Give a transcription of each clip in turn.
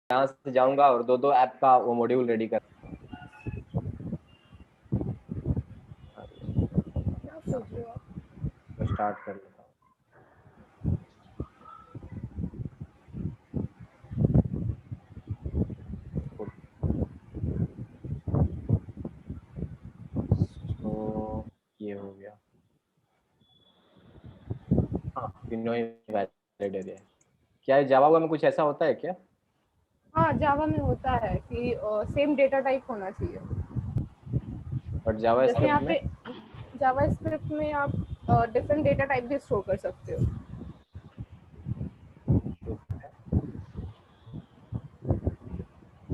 यहाँ से जाऊंगा और दो दो ऐप का वो मॉड्यूल रेडी कर क्या सोच रहे हो आप? तो स्टार्ट कर लेता हूँ। तो ये हो गया। हाँ, तीनों ही वैलिड है। क्या जावा में कुछ ऐसा होता है क्या? हाँ, जावा में होता है कि सेम डेटा टाइप होना चाहिए। और जावा जैसे स्क्रिप्ट यहाँ में? पे जावा स्क्रिप्ट में आप डिफरेंट डेटा टाइप भी स्टोर कर सकते हो।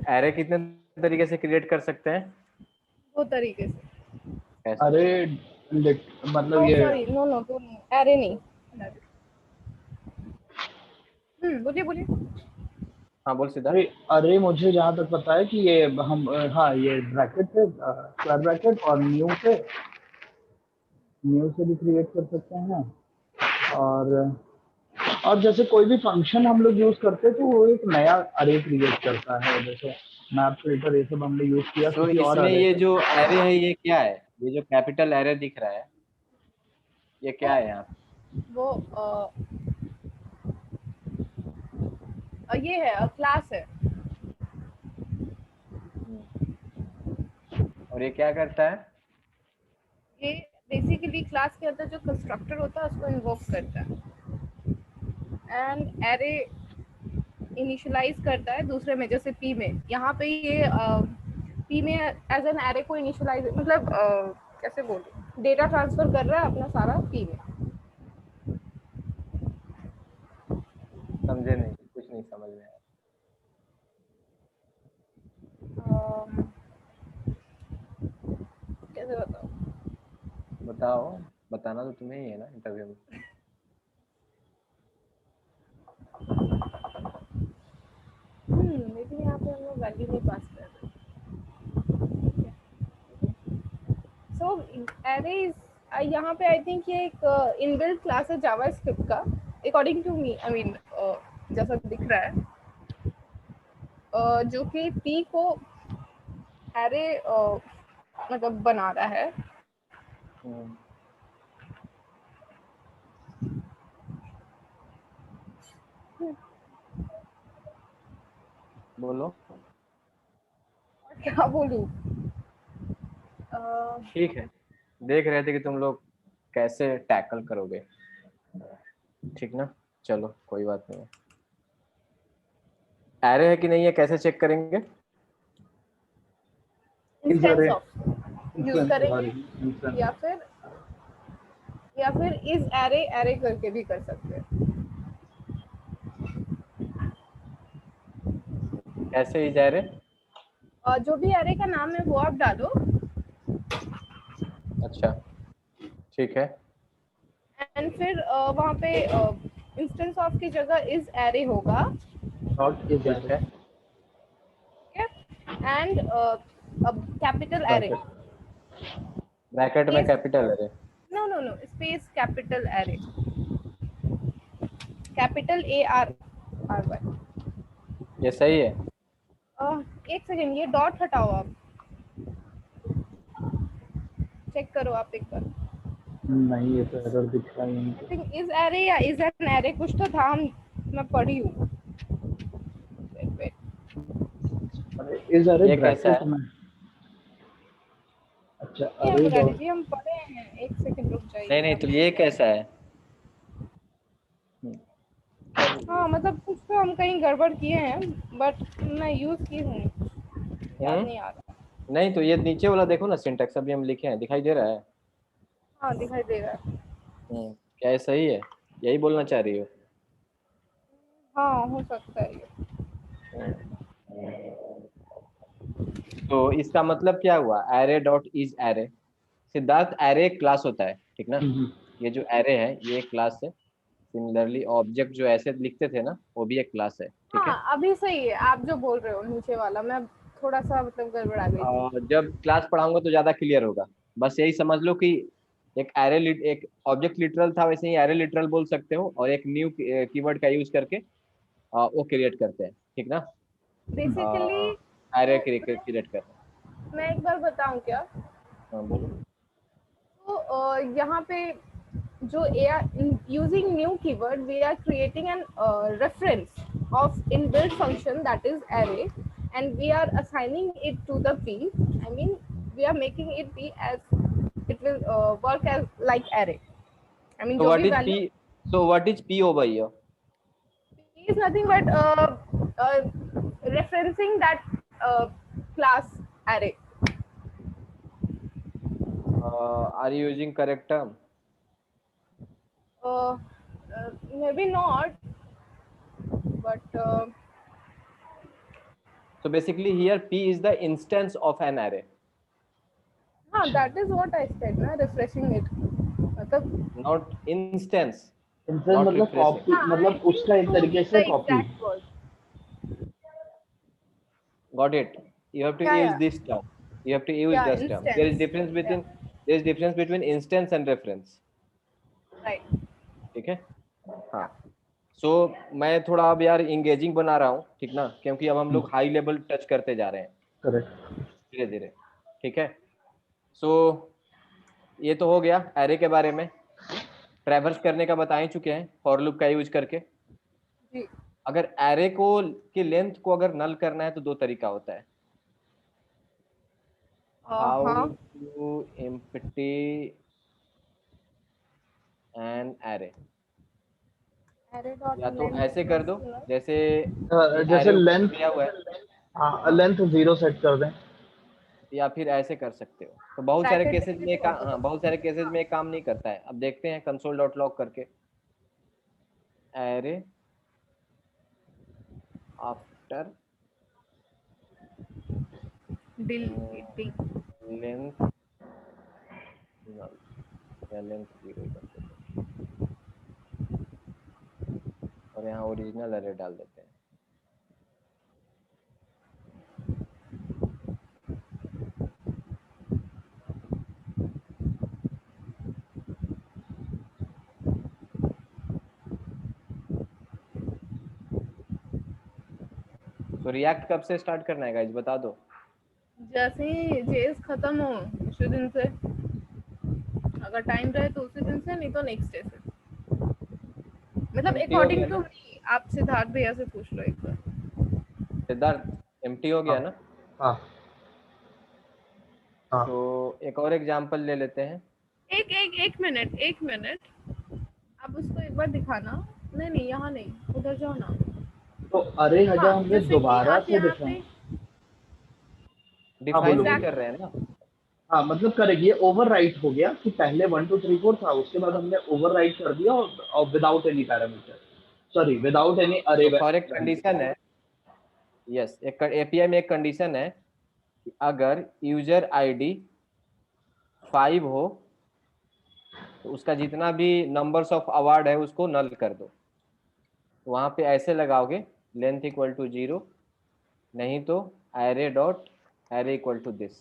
एरे कितने तरीके से क्रिएट कर सकते हैं? दो तरीके से। कैसे? अरे मतलब ओ ये सॉरी, नो नो, दो नहीं, एरे नहीं। बोलिए बोलिए। हाँ बोल अरे सिद्धार्थ। अरे मुझे जहाँ तक पता है कि ये हम हाँ ये ब्रैकेट से स्क्वायर ब्रैकेट और न्यू से भी क्रिएट कर सकते हैं। और जैसे कोई भी फंक्शन हम लोग यूज करते हैं तो वो एक नया अरे क्रिएट करता है। जैसे मैप फिल्टर ये सब हमने यूज किया तो किसी और इसमें अरे ये से। जो एरे है ये क्या है? ये जो कैपिटल एरे दिख रहा है ये क्या वो है यहाँ वो ये है, क्लास है। पे? और ये क्या करता है? ये बेसिकली क्लास के अंदर जो कंस्ट्रक्टर होता है उसको इन्वोक करता है, एंड एरे इनिशियलाइज करता है दूसरे में, जैसे पी में। यहाँ पे ये पी में एज एन एरे को इनिशियलाइज, मतलब कैसे बोलूं, डेटा ट्रांसफर कर रहा है अपना सारा पी में। समझे नहीं, कुछ नहीं समझ में आया। अम, कैसे बताऊं? बताओ। बताना तो तुम्हें ही है ना इंटरव्यू में। लेकिन यहाँ पे हम लोग वैल्यू नहीं पास कर रहे। सो एरे यहाँ पे आई थिंक ये एक इनबिल्ट क्लास है जावा स्क्रिप्ट का, according to me, I mean जैसा दिख रहा है, जो कि पी को एरे मतलब बना रहा है। हम्म, बोलो। क्या बोलूं? ठीक है, देख रहे थे कि तुम लोग कैसे टैकल करोगे। ठीक ना? चलो कोई बात नहीं है। एरे है कि नहीं है कैसे चेक करेंगे? इस इंस्टेंस अरे ऑफ यूज इंस्टेंस करेंगे, सॉरी इंस्टेंस। या फिर इज एरे एरे करके भी कर सकते हैं। कैसे इज एरे? जो भी एरे का नाम है वो आप डालो, अच्छा ठीक है। एंड फिर वहाँ पे इंस्टेंस ऑफ की जगह इज एरे होगा। डॉट इज ठीक अरे है। एंड अब कैपिटल एरे, ब्रैकेट। ब्रैकेट में space, capital array? No no no, space capital array, capital A R R Y. ये सही है? एक सेकेंड, ये डॉट हटाओ आप, चेक करो आप एक बार। नहीं ये तो एरर दिख रहा है यहीं आई पे। थिंक इज एरे या इज एन एरे कुछ तो था, मैं पढ़ी हूँ। Wait, wait. अरे इज अरे ये कैसा ब्रैकेट है? में। अच्छा ये अरे मुरारी डॉट। जी हम पढ़े हैं, एक सेकंड रुक नहीं जाइए नहीं, आप। तो ये कैसा है? हाँ मतलब कुछ तो हम कहीं गड़बड़ किए हैं, बट मैं यूज की हूँ, याद नहीं आ रहा। नहीं तो ये नीचे वाला देखो ना, सिंटेक्स अभी हम लिखे हैं, दिखाई दे रहा है? हाँ दिखाई दे रहा है। क्या ये सही है? यही बोलना चाह रही हो? हाँ हो सकता है ये। तो इसका मतलब क्या हुआ? Array dot is array. Siddharth, array एक क्लास होता है, ठीक ना? ये जो एरे है ये एक क्लास है। सिमिलरली ऑब्जेक्ट जो ऐसे लिखते थे ना, वो भी एक क्लास है, ठीक है? हाँ अभी सही है, आप जो बोल रहे हो नीचे वाला, मैं थोड़ा सा मतलब गड़बड़ा गई थी। और जब क्लास पढ़ाऊंगा तो ज्यादा क्लियर होगा। बस यही समझ लो कि एक एरे एक ऑब्जेक्ट लिटरल था, वैसे ही एरे लिटरल बोल सकते हो, और एक न्यू कीवर्ड का यूज करके वो क्रिएट करते हैं, ठीक ना? बेसिकली एरे क्रिएट करना। मैं एक बार बताऊं क्या? हाँ बोलो। तो यहाँ पे जो using new keyword we are creating an reference of inbuilt function that is array, and we are assigning it to the p. I mean, we are making it be as it will work as like array. I mean, So जो what भी is value P? So what is P over here? p is nothing but referencing that class array. Are you using correct term? uh, Maybe not, but So basically here P is the instance of an array, that is what I said ना, refreshing it मतलब not instance, instance not मतलब refreshing. Copy, हाँ, मतलब it उसका एक means तरीके the से copy. exact word. Got it? You have to Yeah, use yeah, this term. You have to use yeah, this term. There is instance. difference Yeah, between instance and reference. right. ठीक है? हाँ. So मैं थोड़ा अब यार engaging बना रहा हूँ, ठीक ना? क्योंकि अब हम लोग हाई लेवल टच करते जा रहे हैं करेक्ट। धीरे धीरे, ठीक है? सो ये तो हो गया एरे के बारे में। ट्रैवर्स करने का बता ही चुके हैं फॉर लूप का यूज करके। जी। अगर एरे को की लेंथ को अगर नल करना है तो दो तरीका होता है। हाउ हाँ, to empty an array, array dot या तो length ऐसे कर equals दो to null. जैसे ये जैसे एरे ऊपर लेंथ, दिया हुआ है, हाँ लेंथ 0 सेट कर दें, या फिर ऐसे कर सकते हो। तो बहुत सारे Bracket केसेस में में भी हो हाँ बहुत सारे केसेस में काम नहीं करता है। अब देखते हैं कंसोल डॉट लॉग करके एरे आफ्टर deleting. लेंथ नल या लेंथ 0 कर देते हैं और यहाँ ओरिजिनल एरे डाल देते हैं। तो रिएक्ट कब से स्टार्ट करना है गाइस बता दो। जैसे ही जेस खत्म हो उसी दिन से, अगर टाइम रहे तो उसी दिन से, नहीं तो नेक्स्ट डे से। मतलब एम्प्टी हो गया अकॉर्डिंग टू ना मी, आप सिद्धार्थ भैया से पूछ लो एक बार। सिद्धार्थ, एम्प्टी हो गया ना? हाँ हाँ। तो एक और एग्जांपल ले लेते हैं। एक मिनट, आप उसको एक बार दिखाना। नहीं नहीं, यहाँ नहीं, उधर जाओ ना। तो अरे हटा हाँ, हमने जैसे कि दोबारा आप से यहाँ डिफाइन, पे हाँ डिफाइन बोलो नहीं बोलो। कर रहे हैं ना। हाँ मतलब करेक्ट, ये ओवरराइट हो गया कि पहले 1 2 3 4 था, उसके बाद हमने ओवरराइट कर दिया और without any parameter, sorry without any अरे तो फॉर एक कंडीशन वैल्यू। है, यस एक एपीआई में एक कंडीशन है कि अगर यूजर आईडी 5 हो तो उसका जितना भी नंबर्स ऑफ अवार्ड है उसको नल कर दो। वहां पे ऐसे लगाओगे लेंथ इक्वल टू 0, नहीं तो array dot array equal to this.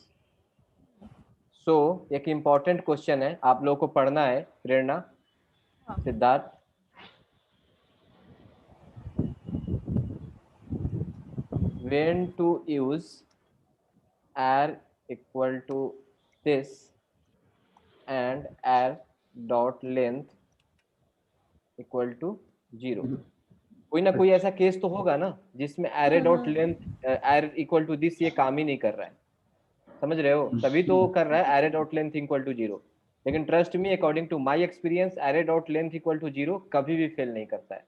So एक इम्पॉर्टेंट क्वेश्चन है, आप लोगों को पढ़ना है। प्रेरणा, Siddharth, when to use arr equal to this and arr dot length equal to 0। कोई ना कोई ऐसा केस तो होगा ना जिसमें array dot length arr equal to this ये काम ही नहीं कर रहा है, समझ रहे हो? तभी तो कर रहा है array dot length equal to 0। लेकिन trust me, according to my experience array dot length equal to 0 कभी भी फेल नहीं करता है।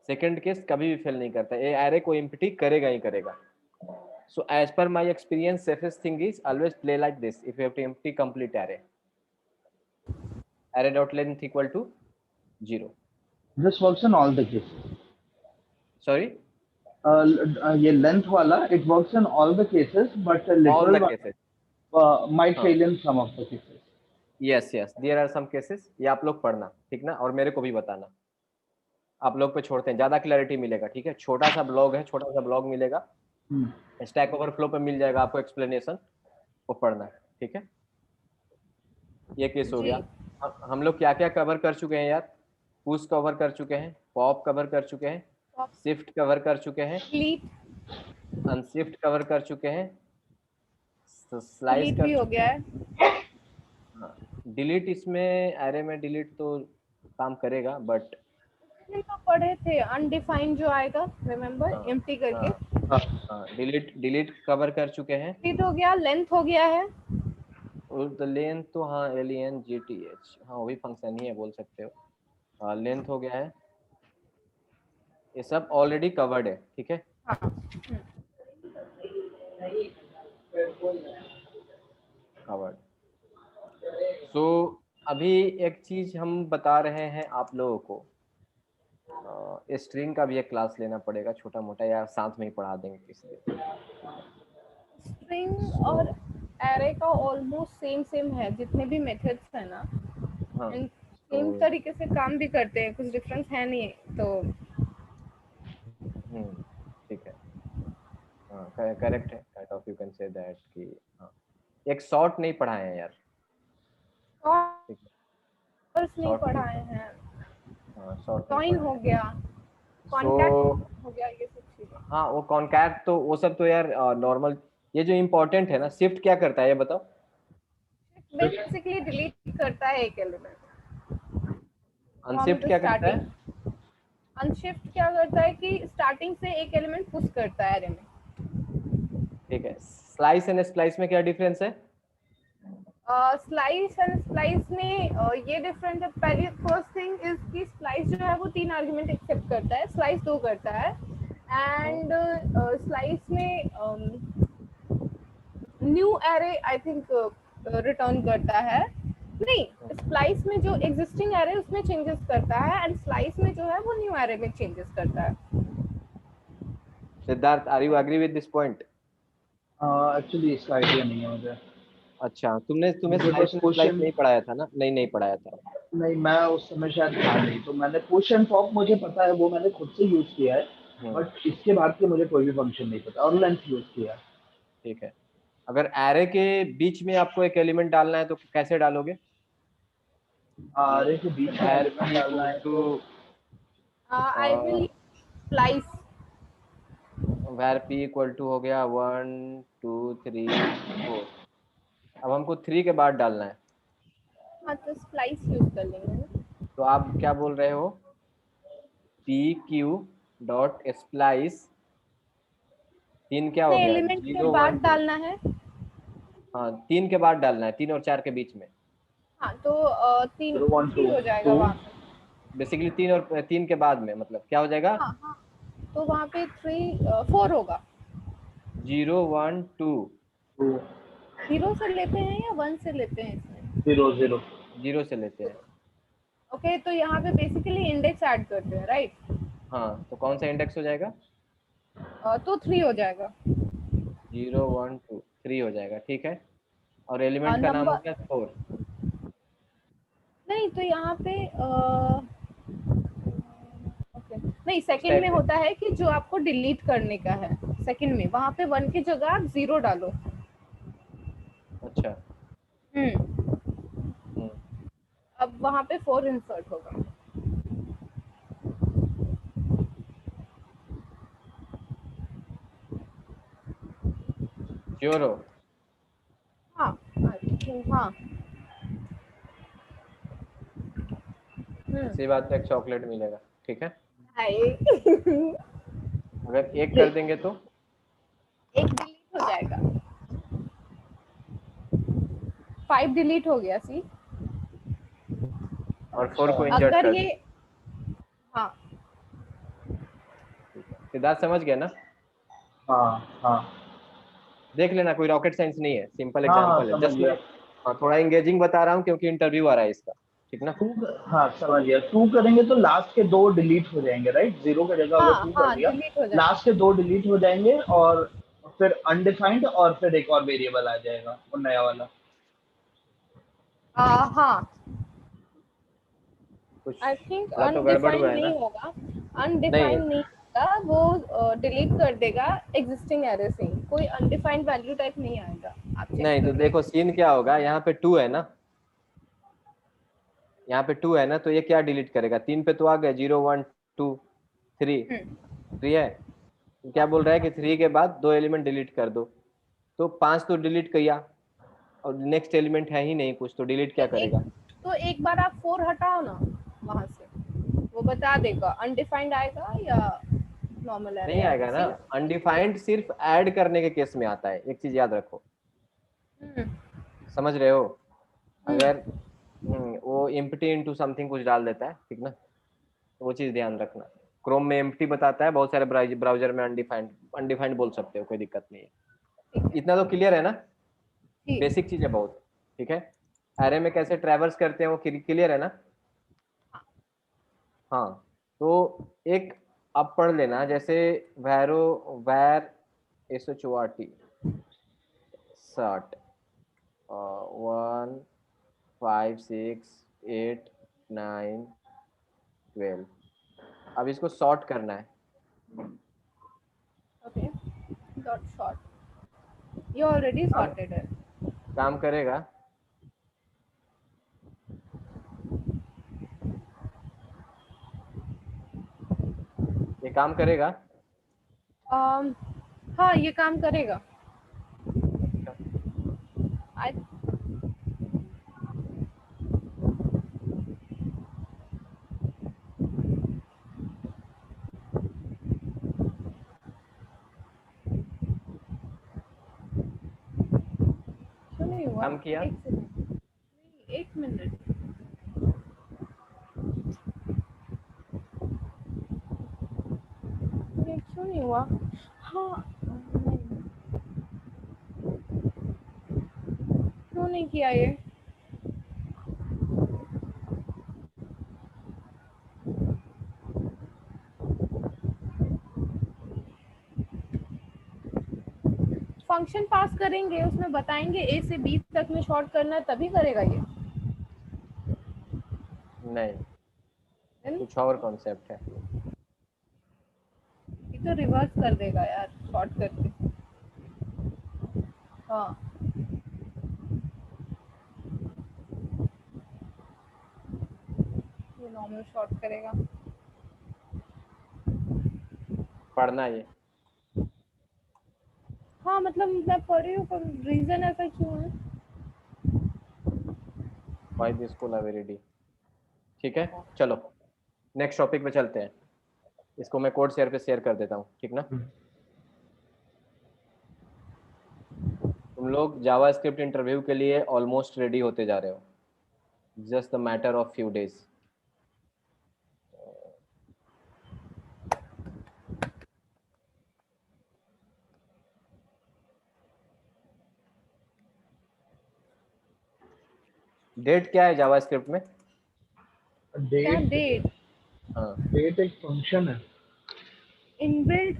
सेकंड केस कभी भी फेल नहीं करता है, ये array को एम्प्टी करेगा ही करेगा। So as per my experience, safest thing is always play like this. If you have to empty complete array, array dot length equal to 0. This works in all the cases. Sorry, ये length वाला it works in all the cases but all literal the cases. Might हाँ, fail in some of the cases. yes, there are some cases। ये आप लोग पढ़ना, ठीक ना? और मेरे को भी बताना। आप लोग पे छोड़ते हैं, ज्यादा क्लैरिटी मिलेगा, ठीक है? छोटा सा ब्लॉग है, छोटा सा ब्लॉग मिलेगा, स्टैक ओवरफ्लो पे मिल जाएगा आपको एक्सप्लेनेशन, वो पढ़ना है, ठीक है? ये केस हो जी। गया। हम लोग क्या क्या कवर कर चुके हैं यार? पुश कवर कर चुके हैं, पॉप कवर कर चुके हैं, शिफ्ट कवर कर चुके हैं, डिलीट अनशिफ्ट कवर कर चुके हैं, स्लाइस डिलीट कर भी हो चुके गया हैं। है। हाँ, डिलीट इसमें एरे में डिलीट तो काम करेगा, बट हमने तो पढ़े थे अनडिफाइंड जो आएगा, रिमेम्बर, हाँ एम्प्टी करके। हाँ हाँ हाँ, डिलीट डिलीट कवर कर चुके हैं। डिलीट हो गया, लेंथ हो गया है। और द लेंथ तो हाँ LENGTH, हाँ वही फंक्शन ही है बोल सकते हो। हाँ लेंथ हो गया है, ये सब ऑलरेडी कवर्ड है, ठीक है। हाँ कवर्ड। सो अभी एक चीज हम बता रहे हैं आप लोगों को, स्ट्रिंग का भी एक क्लास लेना पड़ेगा छोटा मोटा, या साथ में ही पढ़ा देंगे किसी दिन। स्ट्रिंग So, और एरे का ऑलमोस्ट सेम सेम है, जितने भी मेथड्स है ना हाँ सेम तो तरीके से काम भी करते हैं, कुछ डिफरेंस है नहीं तो। ठीक है, हाँ करेक्ट है, kind of you can say that कि हाँ एक शॉर्ट नहीं पढ़ाए हैं यार, ठीक है, और नहीं शॉर्ट नहीं पढ़ाए हैं। हाँ शॉर्ट नहीं जॉइन पढ़ाए हो हैं। गया, सो कॉन्टैक्ट हो गया, ये सब चीजें। हाँ वो कॉन्कैट तो वो सब तो यार नॉर्मल, ये जो इम्पोर्टेंट है ना, शिफ्ट क्या करता है ये बताओ। बेसिकली डिलीट करता है एक एलिमेंट फ्रॉम अनशिफ्ट द क्या करता स्टार्टिंग। है। अनशिफ्ट क्या करता है कि स्टार्टिंग से एक एलिमेंट पुश करता है एरे में। ठीक है, स्लाइस एंड स्प्लाइस में क्या डिफरेंस है। स्लाइस एंड स्प्लाइस में ये डिफरेंस है। पहली फर्स्ट थिंग इज कि स्प्लाइस जो है वो 3 आर्गुमेंट एक्सेप्ट करता है, स्लाइस 2 करता है। एंड स्लाइस में new array I think return करता है। नहीं, स्प्लाइस में जो एग्जिस्टिंग एरे उसमें चेंजेस करता है, एंड स्लाइस में जो है वो न्यू एरे में चेंजेस करता है। Siddharth, are you agree with this point. Actually इसका आइडिया नहीं है मुझे। अच्छा, तुम्हें मुझे स्लाइस बस एंड स्प्लाइस क्वेश्चन, नहीं पढ़ाया था ना, नहीं पढ़ाया था। नहीं मैं उस समय शायद था नहीं, तो मैंने पुश एंड पॉप मुझे पता है, वो मैंने खुद से यूज किया है। हम्म, बट इसके बाद के मुझे कोई भी फंक्शन नहीं पता, और लेंथ यूज किया है। ठीक है। अगर एरे के बीच में आपको एक एलिमेंट डालना है तो कैसे डालोगे। आरे के बीच में var एलिमेंट p डालना इक्वल है टू तो I will slice. var p equal to हो गया 1 2 3 4। अब हमको 3 के बाद डालना है, हाँ तो स्लाइस यूज कर लेंगे ना। तो आप क्या बोल रहे हो, पी क्यू डॉट स्प्लाइस 3 क्या हो अपने गया एलिमेंट के 0 1 बाद 2। डालना है। हाँ 3 के बाद डालना है, 3 और 4 के बीच में। हाँ तो 3 1 2 हो जाएगा 2 वहाँ पे। बेसिकली 3 के बाद में मतलब क्या हो जाएगा, हाँ हाँ, तो वहाँ पे 4 होगा। 0 1 2। 2 0 से लेते हैं या 1 से लेते हैं इसमें। 0 0। 0 से लेते हैं। ओके, तो यहाँ पे बेसिकली इंडेक्स ऐड करते हैं, राइट। हाँ तो कौन सा इंडेक्स हो जाएगा, तो 3 हो जाएगा। 0 1 2 3 हो जाएगा, ठीक है। और एलिमेंट का नाम हो नंबर गया 4। नहीं, तो यहाँ पे ओके नहीं, इस सेकंड टाइप में से। होता है कि जो आपको डिलीट करने का है, सेकंड में वहाँ पे 1 की जगह आप 0 डालो। अच्छा। हम्म, हम्म, अब वहाँ पे 4 इंसर्ट होगा। श्योर हो। हाँ हाँ। इसी बात पे एक चॉकलेट मिलेगा, ठीक है। हाय अगर एक कर देंगे तो एक डिलीट हो जाएगा। 5 डिलीट हो गया, सी। और 4 को अच्छा। इंसर्ट अगर कर ये दें, हाँ ठीक है। सिद्धार्थ समझ गया ना, हाँ हाँ देख लेना, कोई रॉकेट साइंस नहीं है, सिंपल हाँ हाँ एग्जांपल है, समझ जस्ट गया। मैं थोड़ा इंगेजिंग बता रहा हूँ क्योंकि इंटरव्यू आ रहा है इसका, ठीक ना। टू, हाँ समझ गया। 2 करेंगे तो लास्ट के 2 डिलीट हो जाएंगे, राइट। 0 की जगह अगर हाँ 2 कर हाँ, दिया, डिलीट हो जाएगा। लास्ट के 2 डिलीट हो जाएंगे, और फिर अनडिफाइंड, और फिर एक और वेरिएबल आ जाएगा वो नया वाला। हाँ, कुछ आई थिंक थोड़ा तो गड़बड़ हुआ अनडिफाइंड है नहीं ना। होगा। नहीं अनडिफाइंड नहीं होगा, वो डिलीट कर देगा एग्जिस्टिंग एरे से, कोई अनडिफाइंड वैल्यू टाइप नहीं आएगा। आप चेक नहीं, तो कर देखो लीजिए। सीन क्या होगा, यहाँ पे 2 है ना, यहाँ पे 2 है ना, तो ये क्या डिलीट करेगा, 3 पे तो आ गया 0 1 2 3 हम्म 3 है, क्या बोल रहा है कि 3 के बाद 2 एलिमेंट डिलीट कर दो, तो 5 तो डिलीट किया और नेक्स्ट एलिमेंट है ही नहीं कुछ, तो डिलीट क्या करेगा? तो एक बार आप 4 हटाओ ना वहां से, वो बता देगा अनडिफाइंड आएगा या नॉर्मल नहीं आएगा ना, अनडिफाइंड सिर्फ ऐड करने के केस में आता है, एक चीज याद रखो। समझ रहे हो? अगर वो एम्प्टी इनटू समथिंग कुछ डाल देता है, ठीक ना, तो वो चीज ध्यान रखना। क्रोम में एम्प्टी बताता है, बहुत सारे ब्राउजर में अनडिफाइंड, अनडिफाइंड बोल सकते हो, कोई दिक्कत नहीं है। इतना तो क्लियर है ना? बेसिक चीज है बहुत, ठीक है। एरे में कैसे ट्रैवर्स करते हैं वो क्लियर है ना? हाँ, तो एक अब पढ़ लेना, जैसे वैरो वैर SHORT शॉर्ट 1 5 6 8 9 12। अब इसको सॉर्ट करना है। ओके, डॉट सॉर्ट, ये ऑलरेडी सॉर्टेड है। काम करेगा? ये काम करेगा? हाँ, ये काम करेगा। I, क्यों नहीं हुआ? काम किया? एक मिनट, ये क्यों नहीं हुआ? हाँ, क्यों नहीं किया ये? फंक्शन पास करेंगे, उसमें बताएंगे ए से बी तक में शॉर्ट करना है, तभी करेगा ये। नहीं, कुछ और कॉन्सेप्ट है। ये तो रिवर्स कर देगा यार, शॉर्ट करके। हाँ, ये नॉर्मल शॉर्ट करेगा। पढ़ना ये। हाँ, मतलब मैं पढ़ रही हूँ, पर रीजन ऐसा क्यों है? Why this school are very deep? ठीक है, चलो नेक्स्ट टॉपिक पे चलते हैं। इसको मैं कोड शेयर पे शेयर कर देता हूँ, ठीक ना। तुम लोग जावास्क्रिप्ट इंटरव्यू के लिए ऑलमोस्ट रेडी होते जा रहे हो, just the matter of few days. Date क्या है जावास्क्रिप्ट में? क्या डेट? हाँ, डेट एक फंक्शन है। इनबिल्ट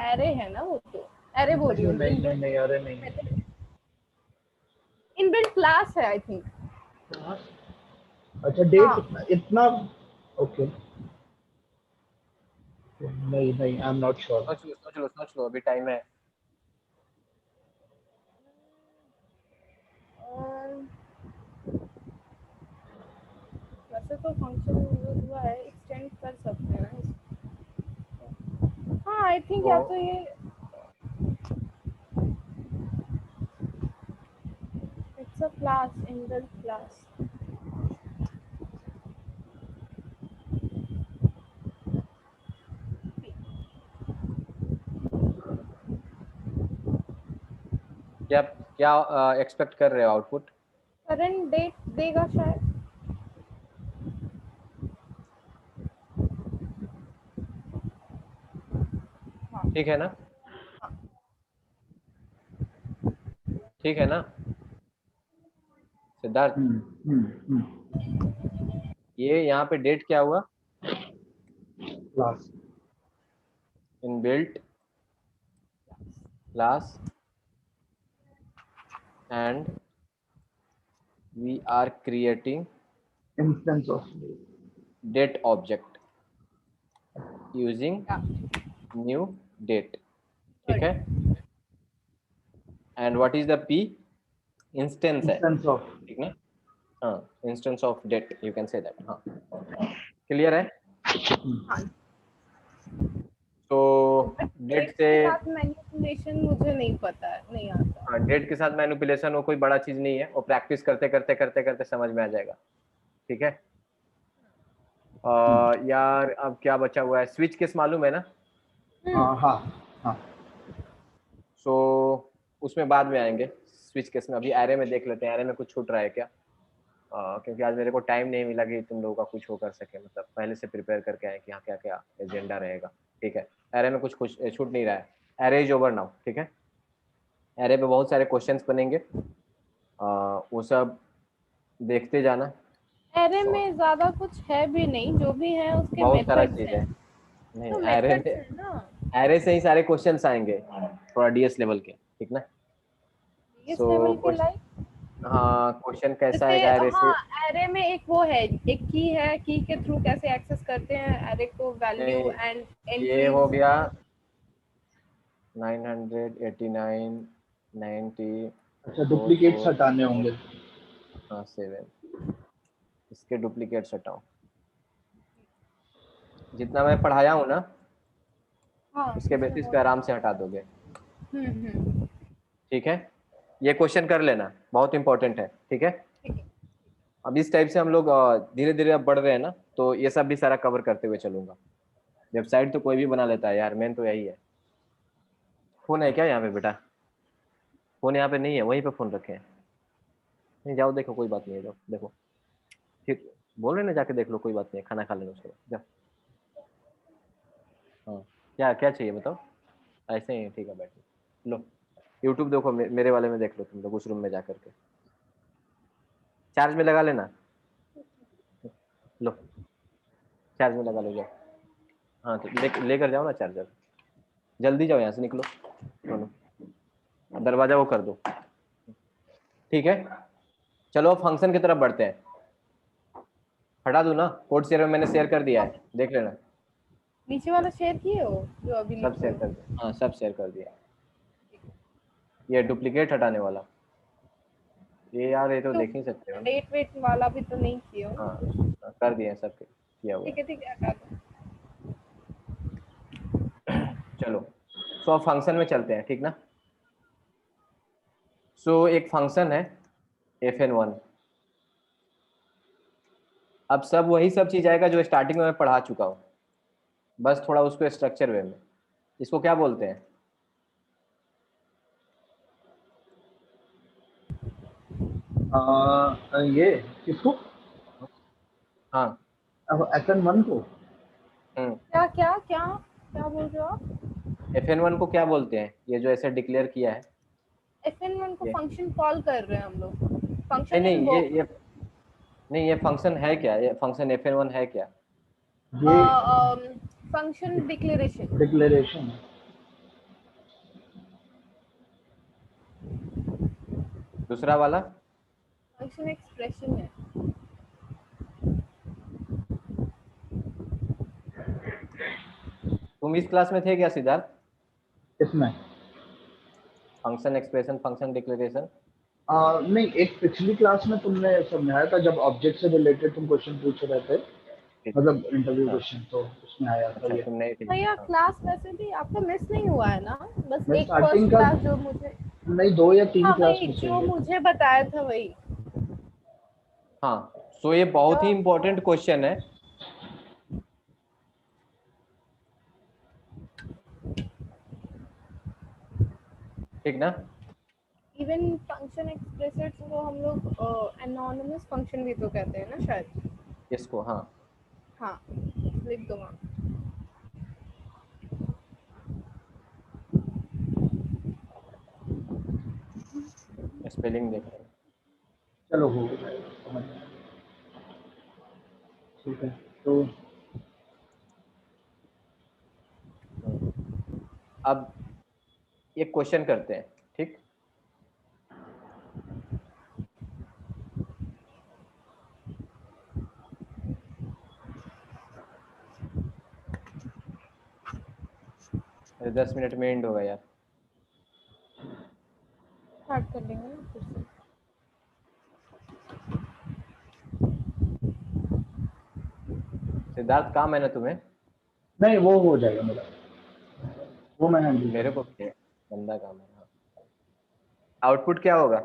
एरे है ना वो, तो एरे बोल रही हूँ। नहीं अरे नहीं, इनबिल्ट क्लास है आई थिंक। अच्छा डेट हाँ। इतना ओके, नहीं आई एम नॉट श्योर। सोच लो अभी टाइम है। वैसे तो फंक्शन यूज हुआ है, एक्सटेंड कर सकते हैं। हाँ, आई थिंक या तो ये it's a class, inbuilt class. क्या क्या एक्सपेक्ट कर रहे हो आउटपुट? करंट डेट देगा शायद। ठीक है ना? ठीक है ना सिद्धार्थ? ये यहाँ पे डेट क्या हुआ? Class inbuilt class and we are creating instance of date object using new date, ठीक है। and what is the p? instance है, इंस्टेंस ऑफ ठीक ना। हाँ, instance of date you can say that। हाँ, क्लियर है? तो डेट से के साथ मैनिपुलेशन मुझे नहीं पता है, नहीं आता। हाँ, डेट के साथ मैनिपुलेशन वो कोई बड़ा चीज नहीं है, वो प्रैक्टिस करते करते करते करते समझ में आ जाएगा, ठीक है। यार अब क्या बचा हुआ है, स्विच केस मालूम है ना? हाँ हाँ। सो उसमें बाद में आएंगे स्विच केस में, अभी एरे में देख लेते हैं, एरे में कुछ छूट रहा है क्या। क्योंकि आज मेरे को टाइम नहीं मिला कि तुम लोगों का कुछ हो कर सके, मतलब पहले से प्रिपेयर करके आए कि हाँ क्या क्या एजेंडा रहेगा, ठीक है। एरे में कुछ कुछ छूट नहीं रहा है, एरे इज ओवर नाउ, ठीक है। एरे पे बहुत सारे क्वेश्चंस बनेंगे, वो सब देखते जाना। एरे में ज्यादा कुछ है भी नहीं, जो भी है उसके बहुत सारा मेथड्स चीज हैं। है, नहीं तो एरे मेथड्स में, है ना, एरे से ही सारे क्वेश्चंस आएंगे थोड़ा डीएस लेवल के, ठीक ना। इस सो लेवल के लाइक हाँ, क्वेश्चन कैसा जैसे, आएगा एरे से। हाँ एरे में एक वो है, एक की है, की के थ्रू कैसे एक्सेस करते हैं एरे को, वैल्यू एंड ये हो एंट्रीज। गया 989 90 अच्छा, 4 डुप्लीकेट्स 4 हटाने होंगे। 7, इसके डुप्लीकेट्स हटाओ, जितना मैं पढ़ाया हूँ ना हाँ उसके उसमें बेसिस हो पे आराम जाएगा। से हटा दोगे, हम्म। ठीक है। ये क्वेश्चन कर लेना, बहुत इंपॉर्टेंट है, ठीक है। ठीक है। अब इस टाइप से हम लोग धीरे धीरे अब बढ़ रहे हैं ना, तो ये सब भी सारा कवर करते हुए चलूंगा। वेबसाइट तो कोई भी बना लेता है यार, मेन तो यही है। फोन है क्या यहाँ पे बेटा? फोन यहाँ पे नहीं है, वहीं पे फोन रखे हैं। नहीं जाओ देखो, कोई बात नहीं है, जाओ देखो, ठीक बोल रहे ना, जाके देख लो, कोई बात नहीं है, खाना खा लेना उसके बाद जाओ। हाँ, क्या क्या चाहिए बताओ। ऐसे ही ठीक है, बैठो लो, यूट्यूब देखो, मेरे वाले में देख लो तुम लोग, उस रूम में जा करके चार्ज में लगा लेना, लो चार्ज में लगा लो, जाओ। हाँ तो लेकर जाओ ना चार्जर, जल्दी जाओ यहाँ से, निकलो दोनों, दरवाजा वो कर दो, ठीक है। चलो फंक्शन की तरफ बढ़ते हैं। हटा दूं ना, कोड शेयर में मैंने शेयर कर दिया है, देख लेना। नीचे वाला शेयर किए हो जो अभी सब लिखे शेयर हो? कर दिया, हाँ सब शेयर कर दिया। ये डुप्लीकेट हटाने वाला, ये यार ये तो तो देख नहीं सकते हो ना। डेट वेट वाला भी तो नहीं किए हो हाँ ना कुछ? कर दिए हैं, सब किया हुआ ठीक है हटा दो। है। चलो, सो अब फंक्शन में चलते हैं, ठीक ना। सो एक फंक्शन है fn1, अब सब वही सब चीज आएगा जो स्टार्टिंग में मैं पढ़ा चुका हूँ, बस थोड़ा उसको स्ट्रक्चर वे में। इसको क्या बोलते हैं? ये किसको? हाँ। अब FN1 को? क्या क्या क्या क्या बोल रहे हो आप? fn1 को क्या बोलते हैं, ये जो ऐसे डिक्लेयर किया है? FN1 को ये फंक्शन कॉल कर रहे हैं हम लोग, नहीं फंक्शन नहीं, इन्वोक। ये नहीं, ये फंक्शन है क्या, ये फंक्शन fn1 है क्या? ये फंक्शन डिक्लेरेशन। डिक्लेरेशन है। दूसरा वाला? फंक्शन एक्सप्रेशन है। तुम इस क्लास में थे क्या सिद्धार्थ? इसमें फंक्शन एक्सप्रेशन, फंक्शन डिक्लेरेशन? नहीं, एक पिछली क्लास में तुमने समझाया था जब ऑब्जेक्ट से रिलेटेड तुम क्वेश्चन पूछ रहे थे, मतलब इंटरव्यू हाँ क्वेश्चन, तो उसमें आया था अच्छा, ये। तुम नहीं थे। भैया हाँ क्लास वैसे भी आपका मिस नहीं हुआ है ना, बस मैं एक स्टार्टिंग फर्स्ट का, क्लास जो मुझे, नहीं 2 या 3 हाँ क्लास वही मिस जो हुई है। मुझे बताया था वही। हाँ, सो ये बहुत ही जो इंपॉर्टेंट क्वेश्चन है। ठीक ना। इवन फंक्शन एक्सप्रेसेस को हम लोग एनोनिमस फंक्शन भी तो कहते हैं ना शायद। इसको हाँ, हाँ लिख दो वहाँ। स्पेलिंग देख रहे चलो हो जाएगा, समझ में आया। ठीक है, तो हैं। अब एक क्वेश्चन करते हैं, ठीक। अरे 10 मिनट में एंड होगा यार। स्टार्ट कर लेंगे ना फिर से। सिद्धार्थ काम है ना तुम्हें? नहीं, वो हो जाएगा मेरा। वो मैं हैंडल मेरे को क्या गंदा काम है। आउटपुट क्या होगा?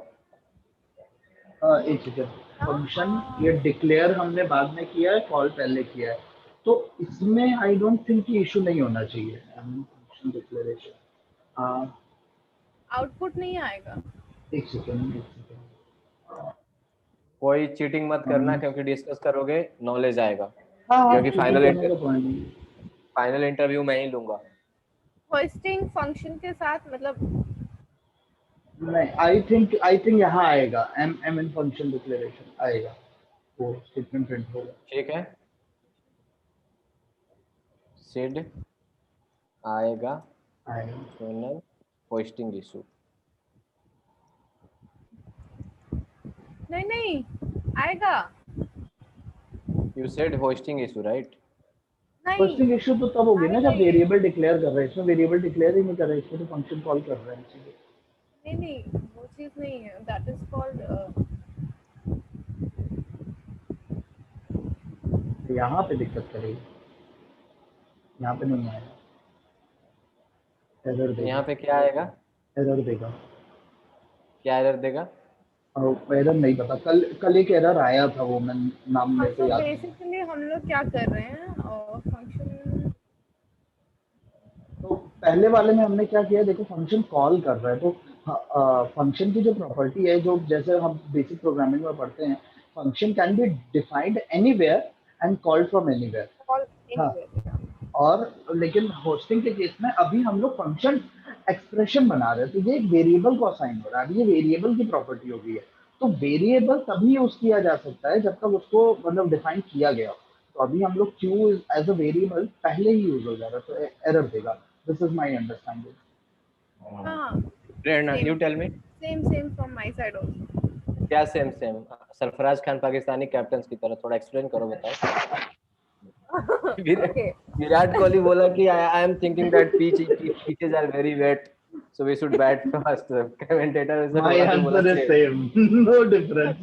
एक सेकंड, फंक्शन ये डिक्लेयर हमने बाद में किया है, कॉल पहले किया है, तो इसमें आई डोंट थिंक कि इशू नहीं होना चाहिए। फंक्शन डिक्लेरेशन, आउटपुट नहीं आएगा। एक सेकंड, कोई चीटिंग मत करना क्योंकि डिस्कस करोगे नॉलेज आएगा। हाँ क्योंकि करने का पॉइंट नहीं। फाइनल इंटरव्यू मैं ही लूंगा। होस्टिंग फंक्शन के साथ मतलब नहीं, आई थिंक यहाँ आएगा, एम इन फंक्शन डिक्लेरेशन आएगा, वो स्टेटमेंट प्रिंट होगा। ठीक है, सिड आएगा आएगा। Final hosting issue. नहीं नहीं आएगा you said hosting issue right? नहीं होस्टिंग इशू तो तब होगी ना आएगा जब ये। वेरिएबल डिक्लेयर कर रहे हैं, इसमें वेरिएबल डिक्लेयर ही नहीं कर रहे हैं, इसमें तो फंक्शन कॉल कर रहे हैं सीधे। नहीं नहीं वो चीज नहीं है, दैट इज कॉल्ड यहाँ पे दिक्कत करेगी, यहाँ पे नहीं आएगा, एरर देगा। यहाँ पे क्या आएगा? एरर देगा। क्या एरर देगा? एरर नहीं पता, कल एक एरर आया था, वो मैं नाम हाँ मेरे को तो याद नहीं। बेसिकली हम लोग क्या कर रहे हैं फंक्शन। तो पहले वाले में हमने क्या किया, देखो फंक्शन कॉल कर रहा है, तो फंक्शन की जो प्रॉपर्टी है, जो जैसे हम बेसिक प्रोग्रामिंग में पढ़ते हैं, function can be defined anywhere and called from anywhere. Call हाँ, एनीवेयर। और लेकिन होस्टिंग के केस में अभी हम लोग फंक्शन एक्सप्रेशन बना रहे हैं, तो ये एक वेरिएबल को असाइन हो रहा है, अभी ये वेरिएबल की प्रॉपर्टी हो गई है। तो वेरिएबल तभी यूज किया जा सकता है जब तक उसको मतलब डिफाइन किया गया हो। तो अभी हम लोग क्यू एज अ वेरिएबल पहले ही यूज हो जा रहा है, तो एरर देगा। This is my understanding. हाँ Prerna you tell me. Same from my side also. क्या same same? Sarfaraz Khan Pakistani captain की तरह थोड़ा एक्सप्लेन करो, बताओ। ओके विराट कोहली बोला कि I am thinking that pitches are very wet so we should bat fast. Commentator वैसे माय बोला, तो बोला answer is same. Same, no difference.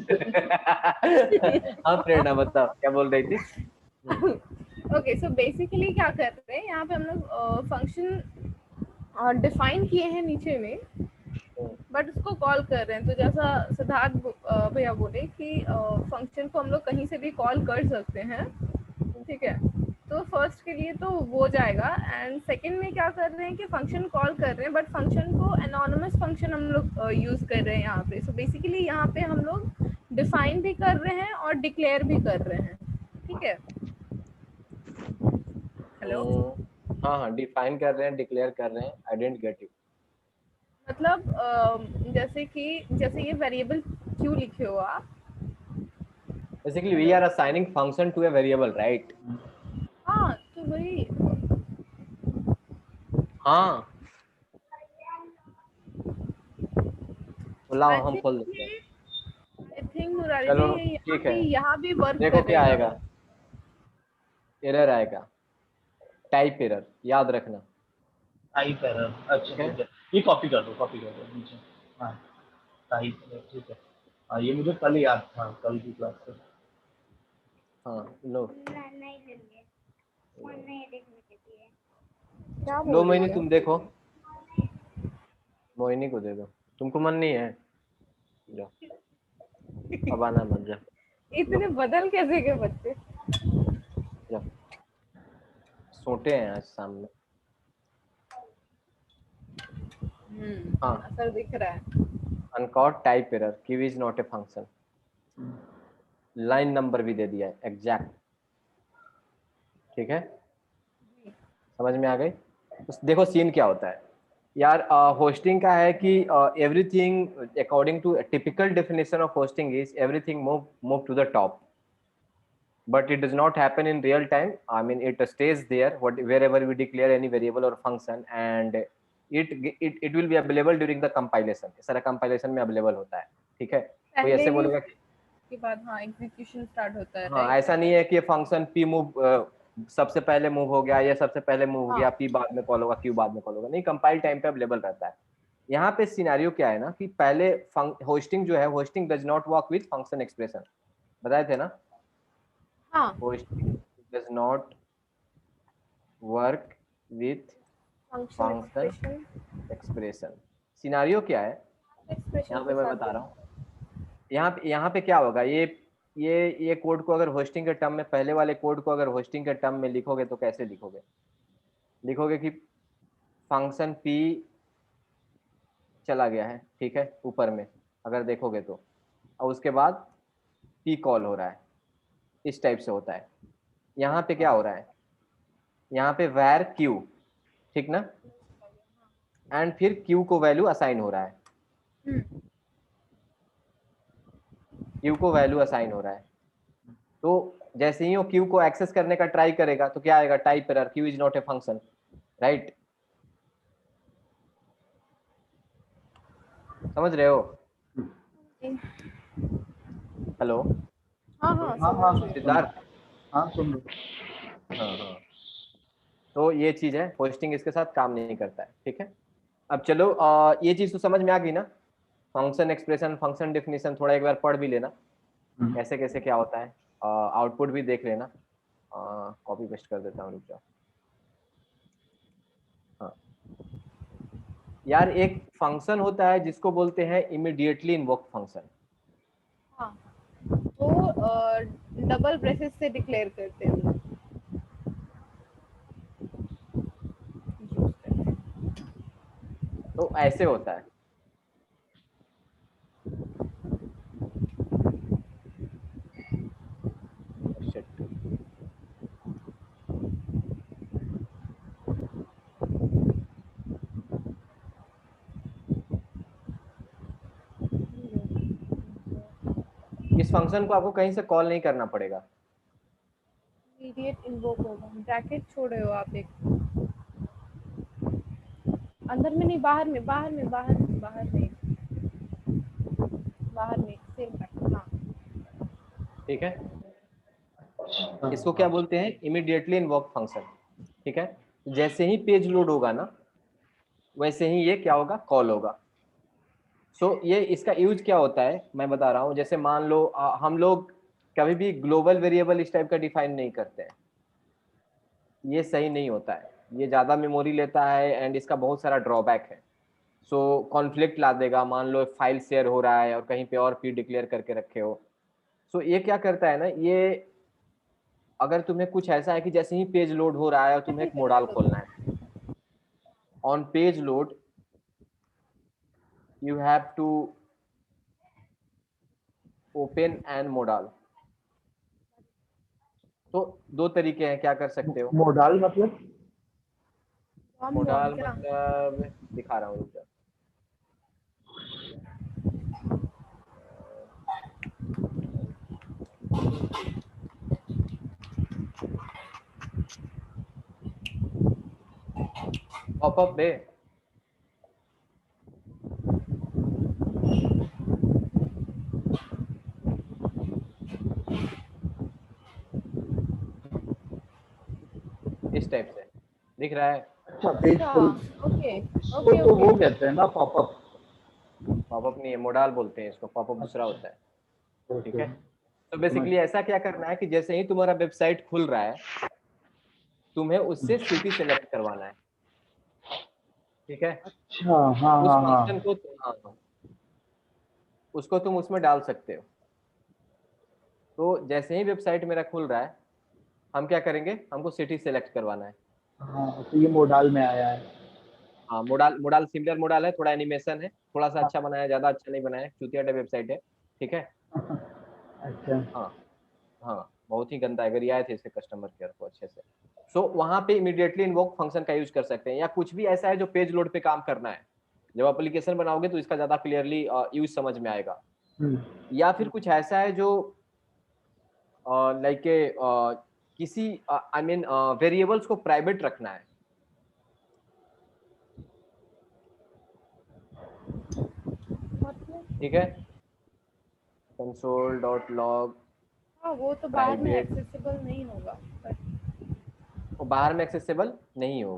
हाँ प्रेरणा बताओ क्या बोल रही थी? ओके सो बेसिकली क्या कर रहे हैं यहाँ पे हम लोग फंक्शन डिफाइन किए हैं नीचे में, बट उसको कॉल कर रहे हैं। तो जैसा सिद्धार्थ भैया बोले कि फंक्शन को हम लोग कहीं से भी कॉल कर सकते हैं, ठीक है। तो फर्स्ट के लिए तो वो जाएगा, एंड सेकंड में क्या कर रहे हैं कि फंक्शन कॉल कर रहे हैं, बट फंक्शन को एनोनिमस फंक्शन हम लोग यूज कर रहे हैं यहाँ पे। सो बेसिकली यहाँ पे हम लोग डिफाइन भी कर रहे हैं और डिक्लेयर भी कर रहे हैं, ठीक है। हेलो, हाँ हाँ, डिफाइन कर रहे हैं, डिक्लेयर कर रहे हैं। आई डेंट गेट इट। मतलब जैसे कि जैसे ये वेरिएबल क्यों लिखे हो आप। Basically we are assigning function to a variable right? हाँ तो वही हाँ, तो लाओ आई हम थिंक खोल देते हैं। आई थिंक मुरारी चलो जी ठीक है, यहाँ भी वर्क देखो क्या करेगा। आएगा। एरर आएगा, टाइप एरर, याद रखना। टाइप एरर, अच्छा ठीक है, ठीक है, ये कॉपी कर दो, कॉपी कर दो नीचे। हाँ, टाइप एरर, ठीक है। हाँ, ये मुझे कल याद था, कल की क्लास से। हाँ लो क्या लो, बोल रही मोहिनी है। तुम देखो, मोहिनी को दे दो। तुमको मन नहीं है, जाओ, अब आना मत, जा इतने बदल कैसे गए बच्चे। जाओ, सोते हैं आज सामने। हाँ, असर दिख रहा है। Uncaught type error, Q is not a function. Line number भी दे दिया है एग्जैक्ट, ठीक है, समझ में आ गई। देखो सीन क्या होता है यार, होस्टिंग का है कि everything according to typical definition of hosting is everything move to the top, but it does not happen in real time. I mean, it stays there wherever we declare any variable or function, and it will be available during the compilation. सारा compilation में available होता है, ठीक है। कोई पहले ऐसे ही बोलेगा कि के बाद हाँ एग्जीक्यूशन स्टार्ट होता है, हाँ, राइट। ऐसा नहीं है कि फंक्शन p मूव सबसे पहले मूव हो गया या सबसे पहले मूव हो हाँ गया, p बाद में कॉल होगा, q बाद में कॉल होगा, नहीं, कंपाइल टाइम पे अवेलेबल रहता है। यहाँ पे सिनेरियो क्या है ना कि पहले होस्टिंग जो है, hosting does not work with function expression, बताए थे ना। हाँ Hosting does not work with function expression. Scenario क्या है यहाँ पे मैं बता रहा हूँ। यहाँ पे क्या होगा, ये कोड को अगर होस्टिंग के टर्म में, पहले वाले कोड को अगर होस्टिंग के टर्म में लिखोगे तो कैसे लिखोगे? लिखोगे कि फंक्शन p चला गया है, ठीक है, ऊपर में अगर देखोगे तो, और उसके बाद p कॉल हो रहा है, इस टाइप से होता है। यहाँ पे क्या हो रहा है, यहाँ पे var q, ठीक ना, एंड फिर q को वैल्यू असाइन हो रहा है, q को वैल्यू असाइन हो रहा है। तो जैसे ही वो q को एक्सेस करने का ट्राई करेगा तो क्या आएगा, type error, q is not a function, right? समझ रहे हो? हेलो हाँ हाँ समझ हाँ रही हूँ। सिद्धार्थ? हाँ सुन रहे। हाँ। तो ये चीज है, होस्टिंग इसके साथ काम नहीं करता है, ठीक है। अब चलो ये चीज तो समझ में आ गई ना, फंक्शन एक्सप्रेशन, फंक्शन डेफिनेशन, थोड़ा एक बार पढ़ भी लेना कैसे कैसे क्या होता है, आउटपुट भी देख लेना। कॉपी पेस्ट कर देता हूँ, रुक जाओ। हाँ यार, एक फंक्शन होता है जिसको बोलते हैं इमीडिएटली इन्वोक फंक्शन। हाँ, वो डबल ब्रेसेस से डिक्लेयर करते हैं हम लोग। तो ऐसे होता है, इस फंक्शन को आपको कहीं से कॉल नहीं करना पड़ेगा। इमीडिएट इन्वोक होगा, ब्रैकेट छोड़ रहे हो आप एक, अंदर में नहीं, बाहर में, बाहर में, बाहर में, बाहर में, बाहर में, सेम ब्रैकेट। हाँ ठीक है, इसको क्या बोलते हैं, इमीडिएटली इन्वोक फंक्शन, ठीक है। जैसे ही पेज लोड होगा ना, वैसे ही ये क्या होगा, कॉल होगा। सो ये इसका यूज क्या होता है मैं बता रहा हूँ। जैसे मान लो हम लोग कभी भी ग्लोबल वेरिएबल इस टाइप का डिफाइन नहीं करते हैं, ये सही नहीं होता है, ये ज़्यादा मेमोरी लेता है एंड इसका बहुत सारा ड्रॉबैक है। सो कॉन्फ्लिक्ट ला देगा, मान लो फाइल शेयर हो रहा है और कहीं पे और पी डिक्लेयर करके रखे हो। सो ये क्या करता है ना, ये अगर तुम्हें कुछ ऐसा है कि जैसे ही पेज लोड हो रहा है और तुम्हें एक मोडाल खोलना है, on page load you have to open and modal। तो दो तरीके हैं, क्या कर सकते हो। मोडाल मतलब? मोडाल क्या? मतलब दिखा रहा हूँ, रुक जाओ। पॉपअप बे, इस टाइप से दिख रहा है। अच्छा पेज फुल, ओके इसको ओके तो वो ओके। कहते हैं ना पॉपअप। पॉपअप नहीं है, मोडाल बोलते हैं इसको, पॉपअप दूसरा होता है, ठीक ओके। है। तो बेसिकली ऐसा क्या करना है कि जैसे ही तुम्हारा वेबसाइट खुल रहा है, तुम्हें उससे सिटी सेलेक्ट करवाना है, ठीक है। अच्छा हाँ उस हाँ फंक्शन हाँ। को उसको तुम उसमें डाल सकते हो। तो जैसे ही वेबसाइट मेरा खुल रहा है, हम क्या करेंगे, हमको सिटी सेलेक्ट करवाना है। हाँ तो ये मोडाल में आया है। हाँ, मोडाल, मोडाल सिमिलर मोडाल है, थोड़ा एनिमेशन है, थोड़ा सा अच्छा बनाया, ज्यादा अच्छा नहीं बनाया, चूतिया टाइप वेबसाइट है, ठीक है। अच्छा हाँ हाँ, बहुत ही गंदा है, अगर ये आए थे इसके कस्टमर केयर को अच्छे से। सो वहाँ पे इमीडिएटली इन्वोक फंक्शन का यूज कर सकते हैं, या कुछ भी ऐसा है जो पेज लोड पे काम करना है। जब एप्लीकेशन बनाओगे तो इसका ज्यादा क्लियरली यूज समझ में आएगा। या फिर कुछ ऐसा है जो लाइक किसी आई मीन वेरिएबल्स को प्राइवेट रखना है, ठीक है। console.log हाँ वो तो बाहर में प्राइवेट, एक्सेसिबल नहीं होगा, वो बाहर में एक्सेसिबल नहीं होगा।